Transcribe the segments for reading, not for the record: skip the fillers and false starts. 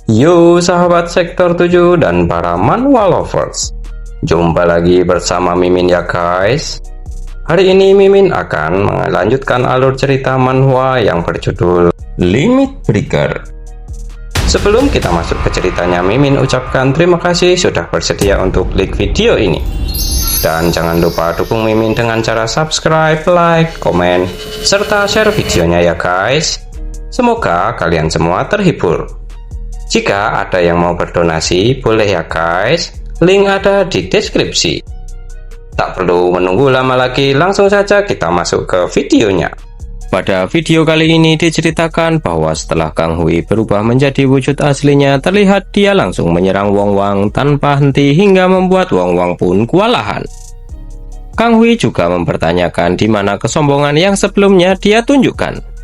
Yo sahabat sektor 7 dan para manhwa lovers, jumpa lagi bersama Mimin ya guys. Hari ini Mimin akan melanjutkan alur cerita manhwa yang berjudul Limit Breaker. Sebelum kita masuk ke ceritanya, Mimin ucapkan terima kasih sudah bersedia untuk klik video ini. Dan jangan lupa dukung Mimin dengan cara subscribe, like, komen, serta share videonya ya guys. Semoga kalian semua terhibur. Jika ada yang mau berdonasi, boleh ya guys, link ada di deskripsi. Tak perlu menunggu lama lagi, langsung saja kita masuk ke videonya. Pada video kali ini diceritakan bahwa setelah Kang Hui berubah menjadi wujud aslinya, terlihat dia langsung menyerang Wong Wang tanpa henti hingga membuat Wong Wang pun kewalahan. Kang Hui juga mempertanyakan di mana kesombongan yang sebelumnya dia tunjukkan.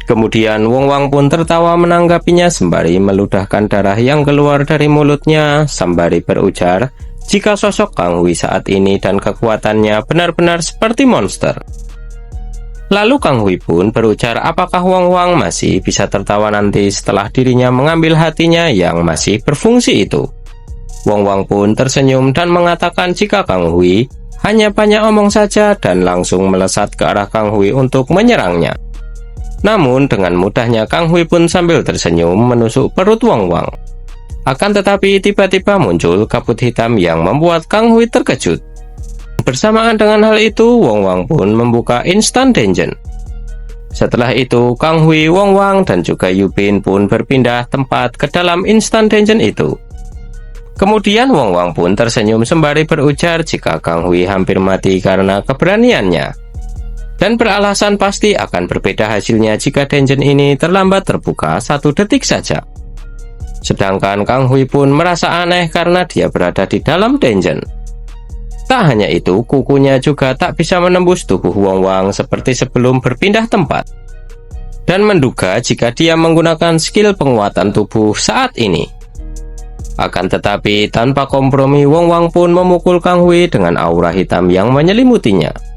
Kemudian Wong Wang pun tertawa menanggapinya sembari meludahkan darah yang keluar dari mulutnya sembari berujar jika sosok Kang Hui saat ini dan kekuatannya benar-benar seperti monster. Lalu Kang Hui pun berujar apakah Wong Wang masih bisa tertawa nanti setelah dirinya mengambil hatinya yang masih berfungsi itu. Wong Wang pun tersenyum dan mengatakan jika Kang Hui hanya banyak omong saja dan langsung melesat ke arah Kang Hui untuk menyerangnya. Namun dengan mudahnya Kang Hui pun sambil tersenyum menusuk perut Wong Wang. Akan tetapi tiba-tiba muncul kabut hitam yang membuat Kang Hui terkejut. Bersamaan dengan hal itu, Wong Wang pun membuka instant dungeon. Setelah itu, Kang Hui, Wong Wang, dan juga Yubin pun berpindah tempat ke dalam instant dungeon itu. Kemudian Wong Wang pun tersenyum sembari berujar jika Kang Hui hampir mati karena keberaniannya. Dan beralasan pasti akan berbeda hasilnya jika dungeon ini terlambat terbuka 1 detik saja. Sedangkan Kang Hui pun merasa aneh karena dia berada di dalam dungeon. Tak hanya itu, kukunya juga tak bisa menembus tubuh Wong Wang seperti sebelum berpindah tempat. Dan menduga jika dia menggunakan skill penguatan tubuh saat ini. Akan tetapi tanpa kompromi, Wong Wang pun memukul Kang Hui dengan aura hitam yang menyelimutinya.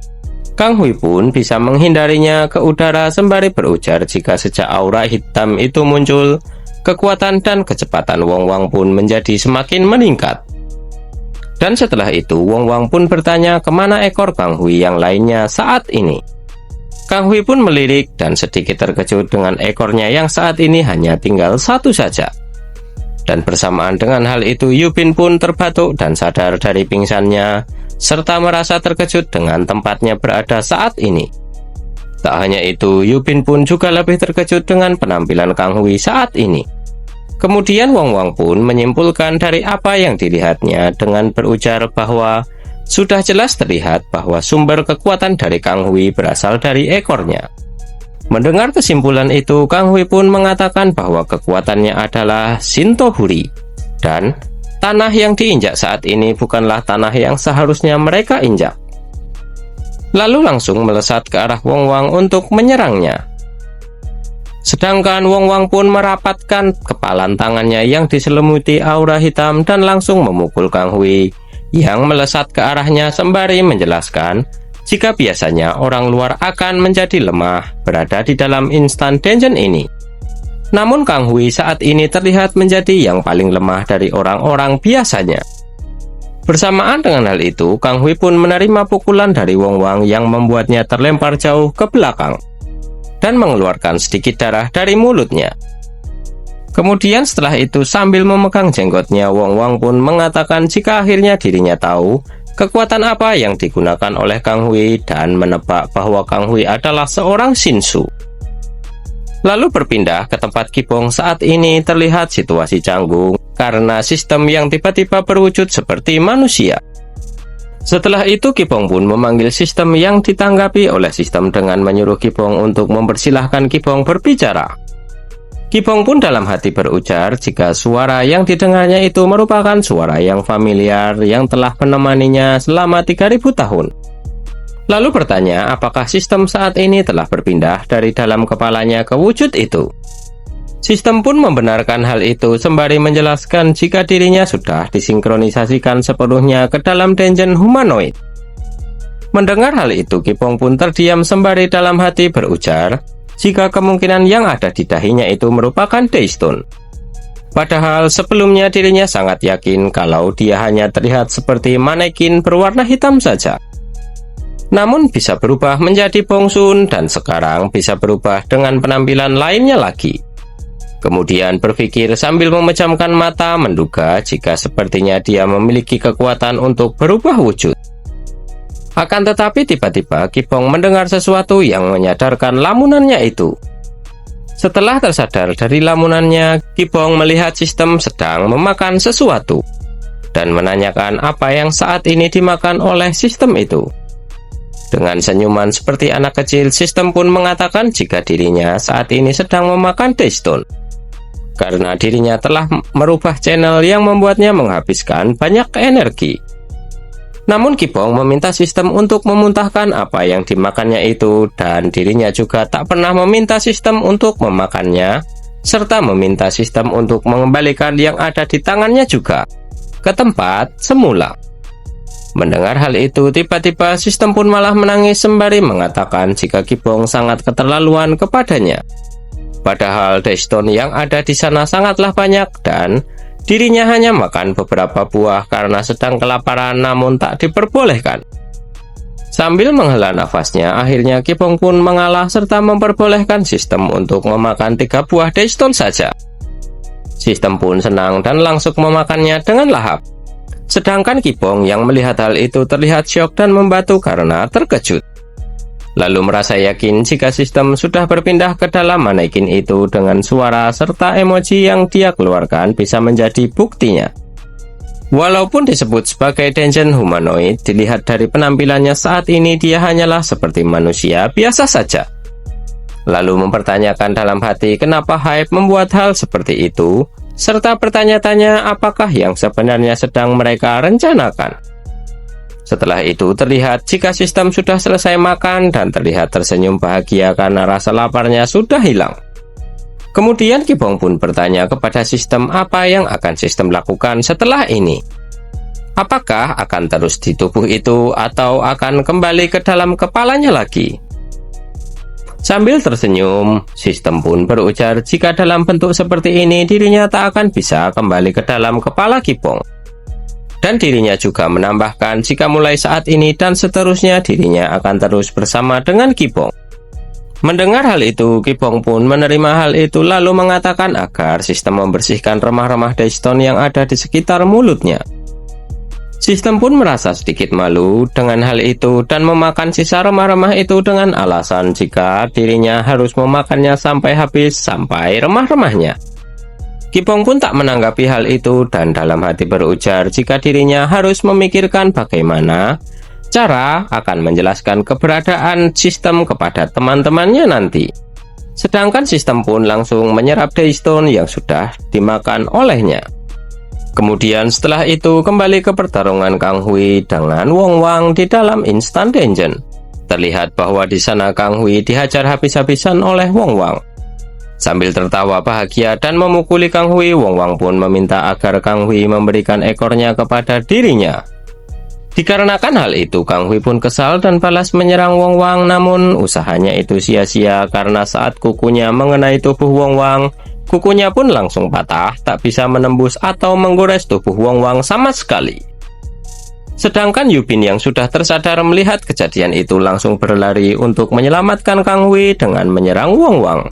Kang Hui pun bisa menghindarinya ke udara sembari berujar jika sejak aura hitam itu muncul, kekuatan dan kecepatan Wong Wang pun menjadi semakin meningkat. Dan setelah itu Wong Wang pun bertanya kemana ekor Kang Hui yang lainnya saat ini. Kang Hui pun melirik dan sedikit terkejut dengan ekornya yang saat ini hanya tinggal 1 saja. Dan bersamaan dengan hal itu Yubin pun terbatuk dan sadar dari pingsannya, serta merasa terkejut dengan tempatnya berada saat ini. Tak hanya itu, Yubin pun juga lebih terkejut dengan penampilan Kang Hui saat ini. Kemudian Wong Wang pun menyimpulkan dari apa yang dilihatnya dengan berujar bahwa sudah jelas terlihat bahwa sumber kekuatan dari Kang Hui berasal dari ekornya. Mendengar kesimpulan itu, Kang Hui pun mengatakan bahwa kekuatannya adalah Shintohuri, dan tanah yang diinjak saat ini bukanlah tanah yang seharusnya mereka injak. Lalu langsung melesat ke arah Wong Wang untuk menyerangnya. Sedangkan Wong Wang pun merapatkan kepalan tangannya yang diselimuti aura hitam dan langsung memukul Kang Hui yang melesat ke arahnya sembari menjelaskan jika biasanya orang luar akan menjadi lemah berada di dalam instant dungeon ini. Namun Kang Hui saat ini terlihat menjadi yang paling lemah dari orang-orang biasanya. Bersamaan dengan hal itu, Kang Hui pun menerima pukulan dari Wong Wang yang membuatnya terlempar jauh ke belakang dan mengeluarkan sedikit darah dari mulutnya. Kemudian setelah itu sambil memegang jenggotnya, Wong Wang pun mengatakan jika akhirnya dirinya tahu kekuatan apa yang digunakan oleh Kang Hui dan menebak bahwa Kang Hui adalah seorang Shinsu. Lalu berpindah ke tempat Kibong. Saat ini terlihat situasi canggung karena sistem yang tiba-tiba berwujud seperti manusia. Setelah itu Kibong pun memanggil sistem yang ditanggapi oleh sistem dengan menyuruh Kibong untuk mempersilahkan Kibong berbicara. Kibong pun dalam hati berujar jika suara yang didengarnya itu merupakan suara yang familiar yang telah menemaninya selama 3000 tahun. Lalu bertanya apakah sistem saat ini telah berpindah dari dalam kepalanya ke wujud itu. Sistem pun membenarkan hal itu sembari menjelaskan jika dirinya sudah disinkronisasikan sepenuhnya ke dalam dungeon humanoid. Mendengar hal itu, Kibong pun terdiam sembari dalam hati berujar jika kemungkinan yang ada di dahinya itu merupakan Daystone. Padahal sebelumnya dirinya sangat yakin kalau dia hanya terlihat seperti manekin berwarna hitam saja. Namun bisa berubah menjadi Bongsun dan sekarang bisa berubah dengan penampilan lainnya lagi. Kemudian berpikir sambil memejamkan mata menduga jika sepertinya dia memiliki kekuatan untuk berubah wujud. Akan tetapi tiba-tiba Kipong mendengar sesuatu yang menyadarkan lamunannya itu. Setelah tersadar dari lamunannya, Kipong melihat sistem sedang memakan sesuatu dan menanyakan apa yang saat ini dimakan oleh sistem itu. Dengan senyuman seperti anak kecil, sistem pun mengatakan jika dirinya saat ini sedang memakan Daystone. Karena dirinya telah merubah channel yang membuatnya menghabiskan banyak energi. Namun Kipong meminta sistem untuk memuntahkan apa yang dimakannya itu dan dirinya juga tak pernah meminta sistem untuk memakannya, serta meminta sistem untuk mengembalikan yang ada di tangannya juga ke tempat semula. Mendengar hal itu, tiba-tiba sistem pun malah menangis sembari mengatakan jika Kipong sangat keterlaluan kepadanya. Padahal Daystone yang ada di sana sangatlah banyak dan dirinya hanya makan beberapa buah karena sedang kelaparan namun tak diperbolehkan. Sambil menghela nafasnya, akhirnya Kipong pun mengalah serta memperbolehkan sistem untuk memakan 3 buah Daystone saja. Sistem pun senang dan langsung memakannya dengan lahap. Sedangkan Kipong yang melihat hal itu terlihat syok dan membatu karena terkejut. Lalu merasa yakin jika sistem sudah berpindah ke dalam manekin itu dengan suara serta emoji yang dia keluarkan bisa menjadi buktinya. Walaupun disebut sebagai Denjin humanoid, dilihat dari penampilannya saat ini dia hanyalah seperti manusia biasa saja. Lalu mempertanyakan dalam hati kenapa Hype membuat hal seperti itu, serta bertanya-tanya apakah yang sebenarnya sedang mereka rencanakan. Setelah itu terlihat jika sistem sudah selesai makan dan terlihat tersenyum bahagia karena rasa laparnya sudah hilang. Kemudian Kipong pun bertanya kepada sistem apa yang akan sistem lakukan setelah ini. Apakah akan terus di tubuh itu atau akan kembali ke dalam kepalanya lagi? Sambil tersenyum, sistem pun berujar jika dalam bentuk seperti ini dirinya tak akan bisa kembali ke dalam kepala Kipong. Dan dirinya juga menambahkan jika mulai saat ini dan seterusnya dirinya akan terus bersama dengan Kipong. Mendengar hal itu, Kipong pun menerima hal itu lalu mengatakan agar sistem membersihkan remah-remah Daystone yang ada di sekitar mulutnya. Sistem pun merasa sedikit malu dengan hal itu dan memakan sisa remah-remah itu dengan alasan jika dirinya harus memakannya sampai habis sampai remah-remahnya. Kipong pun tak menanggapi hal itu dan dalam hati berujar jika dirinya harus memikirkan bagaimana cara akan menjelaskan keberadaan sistem kepada teman-temannya nanti. Sedangkan sistem pun langsung menyerap Daystone yang sudah dimakan olehnya. Kemudian setelah itu kembali ke pertarungan Kang Hui dengan Wong Wang di dalam Instant Dungeon. Terlihat bahwa di sana Kang Hui dihajar habis-habisan oleh Wong Wang. Sambil tertawa bahagia dan memukuli Kang Hui, Wong Wang pun meminta agar Kang Hui memberikan ekornya kepada dirinya. Dikarenakan hal itu, Kang Hui pun kesal dan balas menyerang Wong Wang, namun usahanya itu sia-sia karena saat kukunya mengenai tubuh Wong Wang, kukunya pun langsung patah, tak bisa menembus atau menggores tubuh Wong Wang sama sekali. Sedangkan Yubin yang sudah tersadar melihat kejadian itu langsung berlari untuk menyelamatkan Kang Hui dengan menyerang Wong Wang.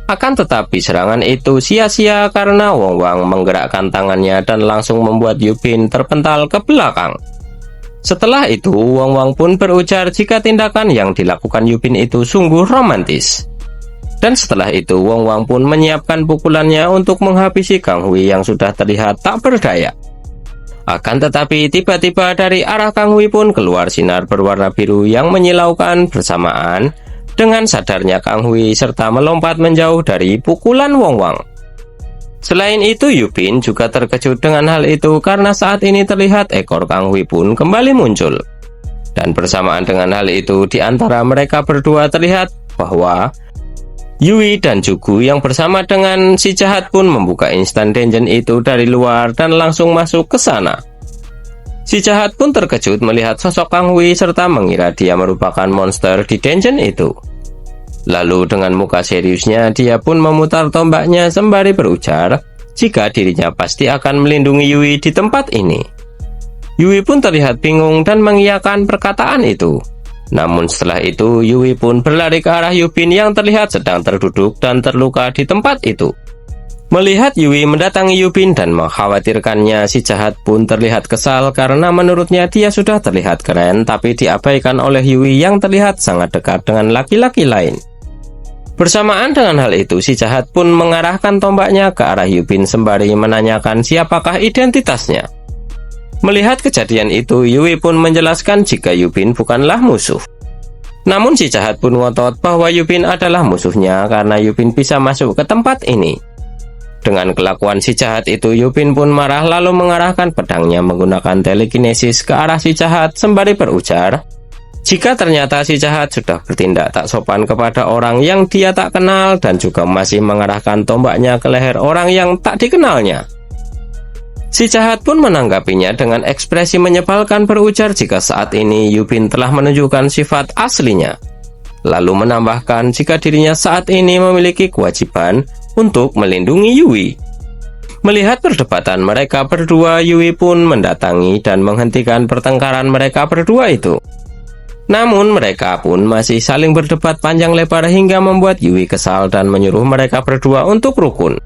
Akan tetapi serangan itu sia-sia karena Wong Wang menggerakkan tangannya dan langsung membuat Yubin terpental ke belakang. Setelah itu, Wong Wang pun berujar jika tindakan yang dilakukan Yubin itu sungguh romantis. Dan setelah itu, Wong Wang pun menyiapkan pukulannya untuk menghabisi Kang Hui yang sudah terlihat tak berdaya. Akan tetapi tiba-tiba dari arah Kang Hui pun keluar sinar berwarna biru yang menyilaukan bersamaan dengan sadarnya Kang Hui serta melompat menjauh dari pukulan Wong Wang. Selain itu, Yubin juga terkejut dengan hal itu karena saat ini terlihat ekor Kang Hui pun kembali muncul. Dan bersamaan dengan hal itu, di antara mereka berdua terlihat bahwa Yui dan Jugu yang bersama dengan si jahat pun membuka Instant Dungeon itu dari luar dan langsung masuk ke sana. Si jahat pun terkejut melihat sosok Kang Hui serta mengira dia merupakan monster di dungeon itu. Lalu dengan muka seriusnya dia pun memutar tombaknya sembari berujar jika dirinya pasti akan melindungi Yui di tempat ini. Yui pun terlihat bingung dan mengiyakan perkataan itu. Namun setelah itu, Yui pun berlari ke arah Yubin yang terlihat sedang terduduk dan terluka di tempat itu. Melihat Yui mendatangi Yubin dan mengkhawatirkannya, si jahat pun terlihat kesal karena menurutnya dia sudah terlihat keren tapi diabaikan oleh Yui yang terlihat sangat dekat dengan laki-laki lain. Bersamaan dengan hal itu, si jahat pun mengarahkan tombaknya ke arah Yubin sembari menanyakan siapakah identitasnya. Melihat kejadian itu, Yui pun menjelaskan jika Yubin bukanlah musuh. Namun si jahat pun ngotot bahwa Yubin adalah musuhnya karena Yubin bisa masuk ke tempat ini. Dengan kelakuan si jahat itu, Yubin pun marah lalu mengarahkan pedangnya menggunakan telekinesis ke arah si jahat sembari berujar, jika ternyata si jahat sudah bertindak tak sopan kepada orang yang dia tak kenal dan juga masih mengarahkan tombaknya ke leher orang yang tak dikenalnya. Si jahat pun menanggapinya dengan ekspresi menyebalkan berujar jika saat ini Yubin telah menunjukkan sifat aslinya. Lalu menambahkan jika dirinya saat ini memiliki kewajiban untuk melindungi Yui. Melihat perdebatan mereka berdua, Yui pun mendatangi dan menghentikan pertengkaran mereka berdua itu. Namun mereka pun masih saling berdebat panjang lebar hingga membuat Yui kesal dan menyuruh mereka berdua untuk rukun.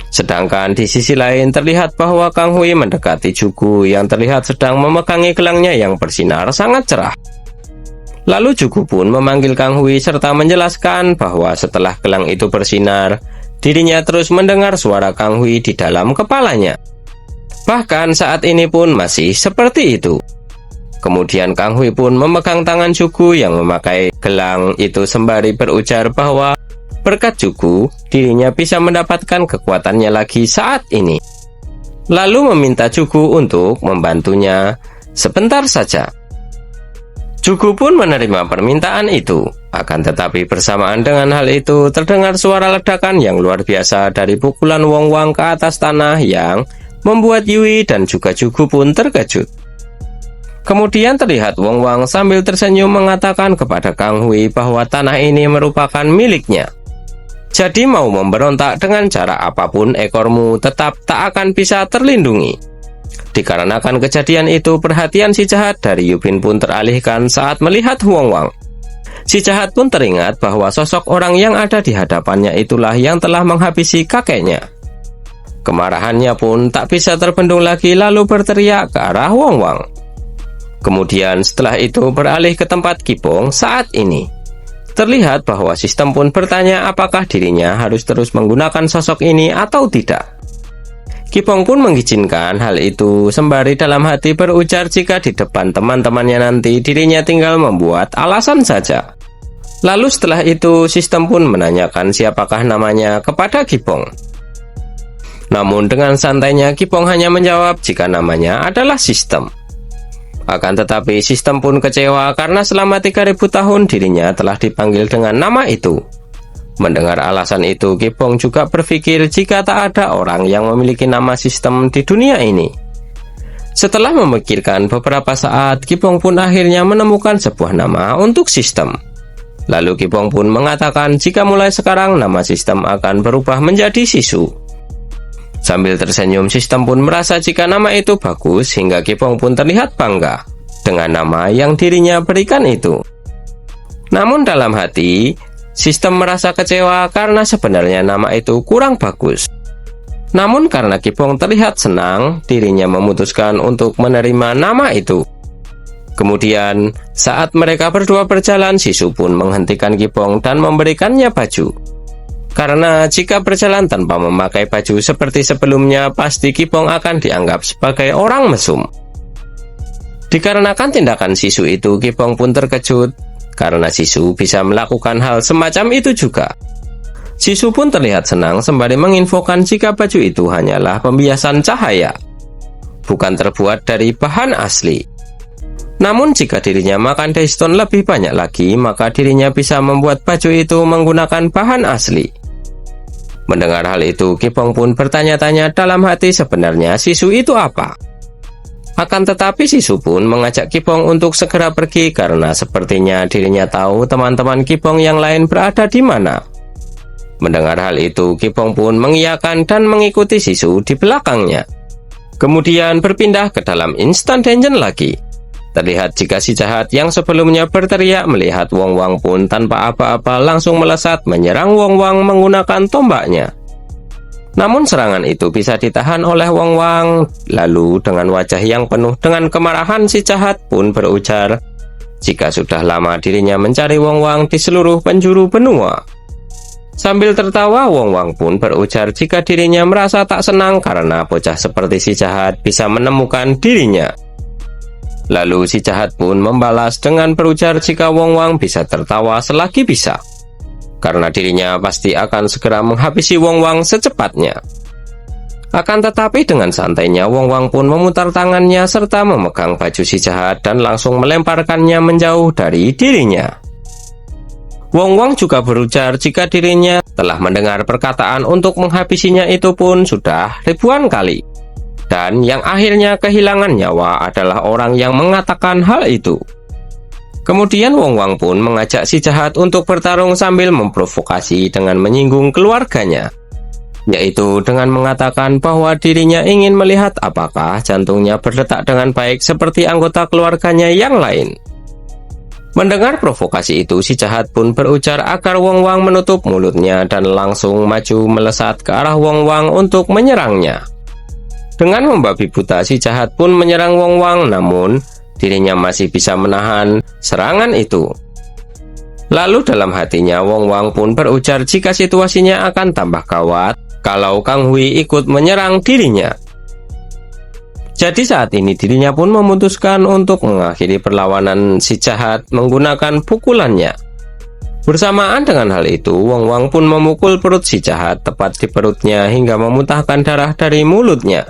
Sedangkan di sisi lain terlihat bahwa Kang Hui mendekati Jugu yang terlihat sedang memegangi gelangnya yang bersinar sangat cerah. Lalu Jugu pun memanggil Kang Hui serta menjelaskan bahwa setelah gelang itu bersinar, dirinya terus mendengar suara Kang Hui di dalam kepalanya. Bahkan saat ini pun masih seperti itu. Kemudian Kang Hui pun memegang tangan Jugu yang memakai gelang itu sembari berujar bahwa berkat Jugu, dirinya bisa mendapatkan kekuatannya lagi saat ini. Lalu meminta Jugu untuk membantunya sebentar saja. Jugu pun menerima permintaan itu. Akan tetapi bersamaan dengan hal itu, terdengar suara ledakan yang luar biasa dari pukulan Wong Wang ke atas tanah yang membuat Yui dan juga Jugu pun terkejut. Kemudian terlihat Wong Wang sambil tersenyum mengatakan kepada Kang Hui bahwa tanah ini merupakan miliknya. Jadi mau memberontak dengan cara apapun, ekormu tetap tak akan bisa terlindungi. Dikarenakan kejadian itu, perhatian si jahat dari Yubin pun teralihkan saat melihat Wong Wang. Si jahat pun teringat bahwa sosok orang yang ada di hadapannya itulah yang telah menghabisi kakeknya. Kemarahannya pun tak bisa terbendung lagi lalu berteriak ke arah Wong Wang. Kemudian setelah itu beralih ke tempat Kipong saat ini. Terlihat bahwa sistem pun bertanya apakah dirinya harus terus menggunakan sosok ini atau tidak. Kipong pun mengizinkan hal itu sembari dalam hati berujar jika di depan teman-temannya nanti dirinya tinggal membuat alasan saja. Lalu setelah itu sistem pun menanyakan siapakah namanya kepada Kipong. Namun dengan santainya Kipong hanya menjawab jika namanya adalah sistem. Akan tetapi sistem pun kecewa karena selama 3000 tahun dirinya telah dipanggil dengan nama itu. Mendengar alasan itu, Kipong juga berpikir jika tak ada orang yang memiliki nama sistem di dunia ini. Setelah memikirkan beberapa saat, Kipong pun akhirnya menemukan sebuah nama untuk sistem. Lalu Kipong pun mengatakan jika mulai sekarang nama sistem akan berubah menjadi Sisu. Sambil tersenyum, sistem pun merasa jika nama itu bagus hingga Kipong pun terlihat bangga dengan nama yang dirinya berikan itu. Namun dalam hati, sistem merasa kecewa karena sebenarnya nama itu kurang bagus. Namun karena Kipong terlihat senang, dirinya memutuskan untuk menerima nama itu. Kemudian, saat mereka berdua berjalan, Sisu pun menghentikan Kipong dan memberikannya baju. Karena jika berjalan tanpa memakai baju seperti sebelumnya, pasti Kipong akan dianggap sebagai orang mesum. Dikarenakan tindakan Sisu itu, Kipong pun terkejut karena Sisu bisa melakukan hal semacam itu juga. Sisu pun terlihat senang sembari menginfokan jika baju itu hanyalah pembiasan cahaya, bukan terbuat dari bahan asli. Namun jika dirinya makan Daystone lebih banyak lagi, maka dirinya bisa membuat baju itu menggunakan bahan asli. Mendengar hal itu, Kipong pun bertanya-tanya dalam hati sebenarnya Sisu itu apa. Akan tetapi Sisu pun mengajak Kipong untuk segera pergi karena sepertinya dirinya tahu teman-teman Kipong yang lain berada di mana. Mendengar hal itu, Kipong pun mengiyakan dan mengikuti Sisu di belakangnya. Kemudian berpindah ke dalam Instant Dungeon lagi. Terlihat jika si jahat yang sebelumnya berteriak melihat Wong Wang pun tanpa apa-apa langsung melesat menyerang Wong Wang menggunakan tombaknya. Namun serangan itu bisa ditahan oleh Wong Wang. Lalu dengan wajah yang penuh dengan kemarahan, si jahat pun berujar jika sudah lama dirinya mencari Wong Wang di seluruh penjuru benua. Sambil tertawa, Wong Wang pun berujar jika dirinya merasa tak senang karena bocah seperti si jahat bisa menemukan dirinya. Lalu si jahat pun membalas dengan berujar jika Wong Wang bisa tertawa selagi bisa, karena dirinya pasti akan segera menghabisi Wong Wang secepatnya. Akan tetapi dengan santainya Wong Wang pun memutar tangannya serta memegang baju si jahat dan langsung melemparkannya menjauh dari dirinya. Wong Wang juga berujar jika dirinya telah mendengar perkataan untuk menghabisinya itu pun sudah ribuan kali. Dan yang akhirnya kehilangan nyawa adalah orang yang mengatakan hal itu. Kemudian Wong Wang pun mengajak si jahat untuk bertarung sambil memprovokasi dengan menyinggung keluarganya, yaitu dengan mengatakan bahwa dirinya ingin melihat apakah jantungnya berdetak dengan baik seperti anggota keluarganya yang lain. Mendengar provokasi itu, si jahat pun berujar agar Wong Wang menutup mulutnya dan langsung maju melesat ke arah Wong Wang untuk menyerangnya. Dengan membabi buta, si jahat pun menyerang Wong Wang, namun dirinya masih bisa menahan serangan itu. Lalu dalam hatinya Wong Wang pun berujar jika situasinya akan tambah gawat kalau Kang Hui ikut menyerang dirinya. Jadi saat ini dirinya pun memutuskan untuk mengakhiri perlawanan si jahat menggunakan pukulannya. Bersamaan dengan hal itu, Wong Wang pun memukul perut si jahat tepat di perutnya hingga memuntahkan darah dari mulutnya.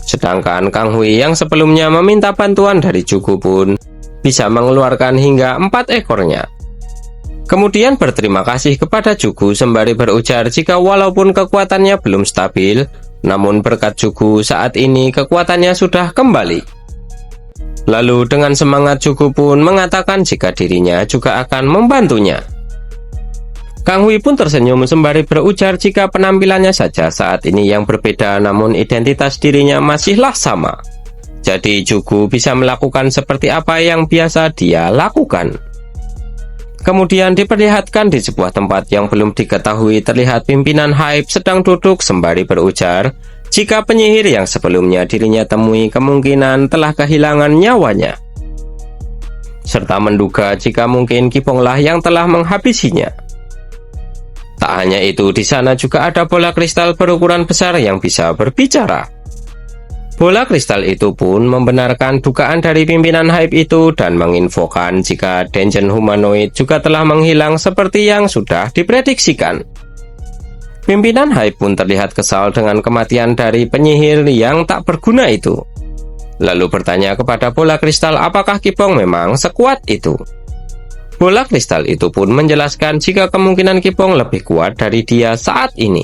Sedangkan Kang Hui yang sebelumnya meminta bantuan dari Jugu pun bisa mengeluarkan hingga 4 ekornya. Kemudian berterima kasih kepada Jugu sembari berujar jika walaupun kekuatannya belum stabil, namun berkat Jugu saat ini kekuatannya sudah kembali. Lalu dengan semangat Jugu pun mengatakan jika dirinya juga akan membantunya. Kang Hui pun tersenyum sembari berujar jika penampilannya saja saat ini yang berbeda, namun identitas dirinya masihlah sama. Jadi Jugu bisa melakukan seperti apa yang biasa dia lakukan. Kemudian diperlihatkan di sebuah tempat yang belum diketahui terlihat pimpinan Hype sedang duduk sembari berujar jika penyihir yang sebelumnya dirinya temui kemungkinan telah kehilangan nyawanya, serta menduga jika mungkin Kiponglah yang telah menghabisinya. Tak hanya itu, di sana juga ada bola kristal berukuran besar yang bisa berbicara. Bola kristal itu pun membenarkan dugaan dari pimpinan Hype itu dan menginfokan jika Dungeon Humanoid juga telah menghilang seperti yang sudah diprediksikan. Pimpinan Hype pun terlihat kesal dengan kematian dari penyihir yang tak berguna itu. Lalu bertanya kepada bola kristal apakah Kipong memang sekuat itu. Bola kristal itu pun menjelaskan jika kemungkinan Kipong lebih kuat dari dia saat ini.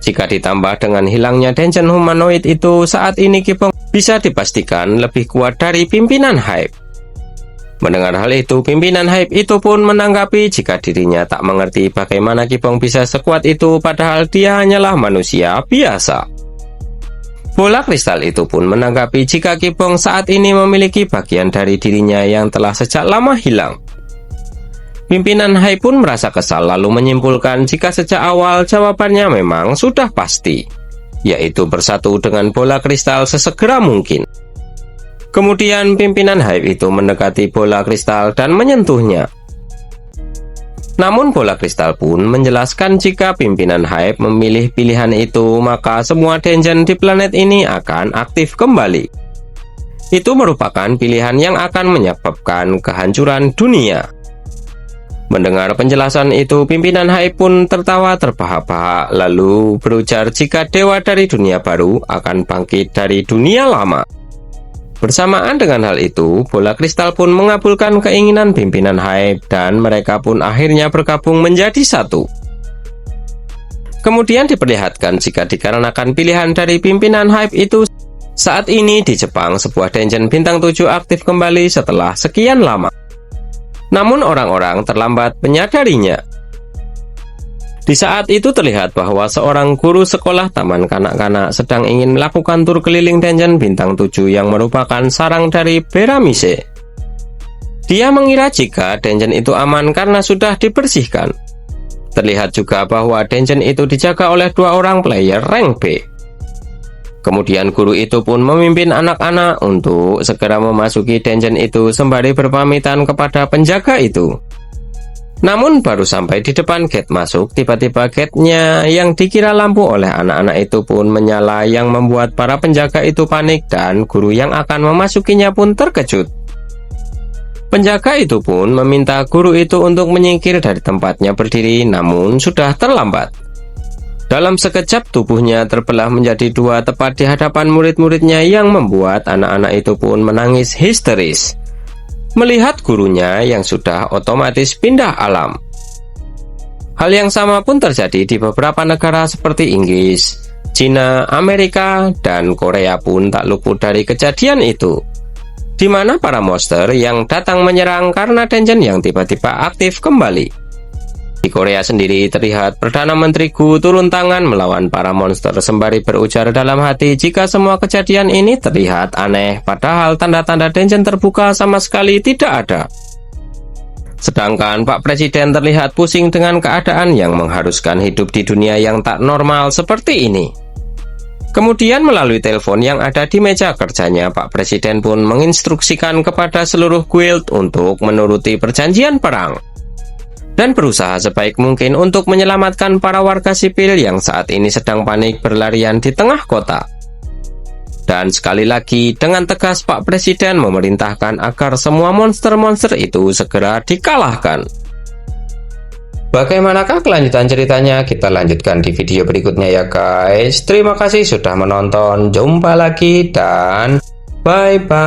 Jika ditambah dengan hilangnya Dungeon Humanoid itu, saat ini Kipong bisa dipastikan lebih kuat dari pimpinan Hype. Mendengar hal itu, pimpinan Hype itu pun menanggapi jika dirinya tak mengerti bagaimana Kipong bisa sekuat itu padahal dia hanyalah manusia biasa. Bola kristal itu pun menanggapi jika Kipong saat ini memiliki bagian dari dirinya yang telah sejak lama hilang. Pimpinan Hype pun merasa kesal lalu menyimpulkan jika sejak awal jawabannya memang sudah pasti, yaitu bersatu dengan bola kristal sesegera mungkin. Kemudian pimpinan Hype itu mendekati bola kristal dan menyentuhnya. Namun bola kristal pun menjelaskan jika pimpinan Hype memilih pilihan itu, maka semua dungeon di planet ini akan aktif kembali. Itu merupakan pilihan yang akan menyebabkan kehancuran dunia. Mendengar penjelasan itu, pimpinan Hype pun tertawa terbahak-bahak lalu berujar jika dewa dari dunia baru akan bangkit dari dunia lama. Bersamaan dengan hal itu, bola kristal pun mengabulkan keinginan pimpinan Hype dan mereka pun akhirnya bergabung menjadi satu. Kemudian diperlihatkan jika dikarenakan pilihan dari pimpinan Hype itu, saat ini di Jepang sebuah dungeon bintang 7 aktif kembali setelah sekian lama. Namun orang-orang terlambat menyadarinya. Di saat itu terlihat bahwa seorang guru sekolah taman kanak-kanak sedang ingin melakukan tur keliling dungeon bintang 7 yang merupakan sarang dari Beramise. Dia mengira jika dungeon itu aman karena sudah dibersihkan. Terlihat juga bahwa dungeon itu dijaga oleh 2 orang player rank B. Kemudian guru itu pun memimpin anak-anak untuk segera memasuki dungeon itu sembari berpamitan kepada penjaga itu. Namun baru sampai di depan gate masuk, tiba-tiba gate-nya yang dikira lampu oleh anak-anak itu pun menyala yang membuat para penjaga itu panik dan guru yang akan memasukinya pun terkejut. Penjaga itu pun meminta guru itu untuk menyingkir dari tempatnya berdiri, namun sudah terlambat. Dalam sekejap tubuhnya terbelah menjadi 2 tepat di hadapan murid-muridnya yang membuat anak-anak itu pun menangis histeris melihat gurunya yang sudah otomatis pindah alam. Hal yang sama pun terjadi di beberapa negara seperti Inggris, Cina, Amerika, dan Korea pun tak luput dari kejadian itu, di mana para monster yang datang menyerang karena dungeon yang tiba-tiba aktif kembali. Di Korea sendiri terlihat Perdana Menteri Gu turun tangan melawan para monster sembari berujar dalam hati jika semua kejadian ini terlihat aneh, padahal tanda-tanda dungeon terbuka sama sekali tidak ada. Sedangkan Pak Presiden terlihat pusing dengan keadaan yang mengharuskan hidup di dunia yang tak normal seperti ini. Kemudian melalui telepon yang ada di meja kerjanya, Pak Presiden pun menginstruksikan kepada seluruh guild untuk menuruti perjanjian perang dan berusaha sebaik mungkin untuk menyelamatkan para warga sipil yang saat ini sedang panik berlarian di tengah kota. Dan sekali lagi, dengan tegas Pak Presiden memerintahkan agar semua monster-monster itu segera dikalahkan. Bagaimanakah kelanjutan ceritanya? Kita lanjutkan di video berikutnya ya guys. Terima kasih sudah menonton. Jumpa lagi dan bye-bye.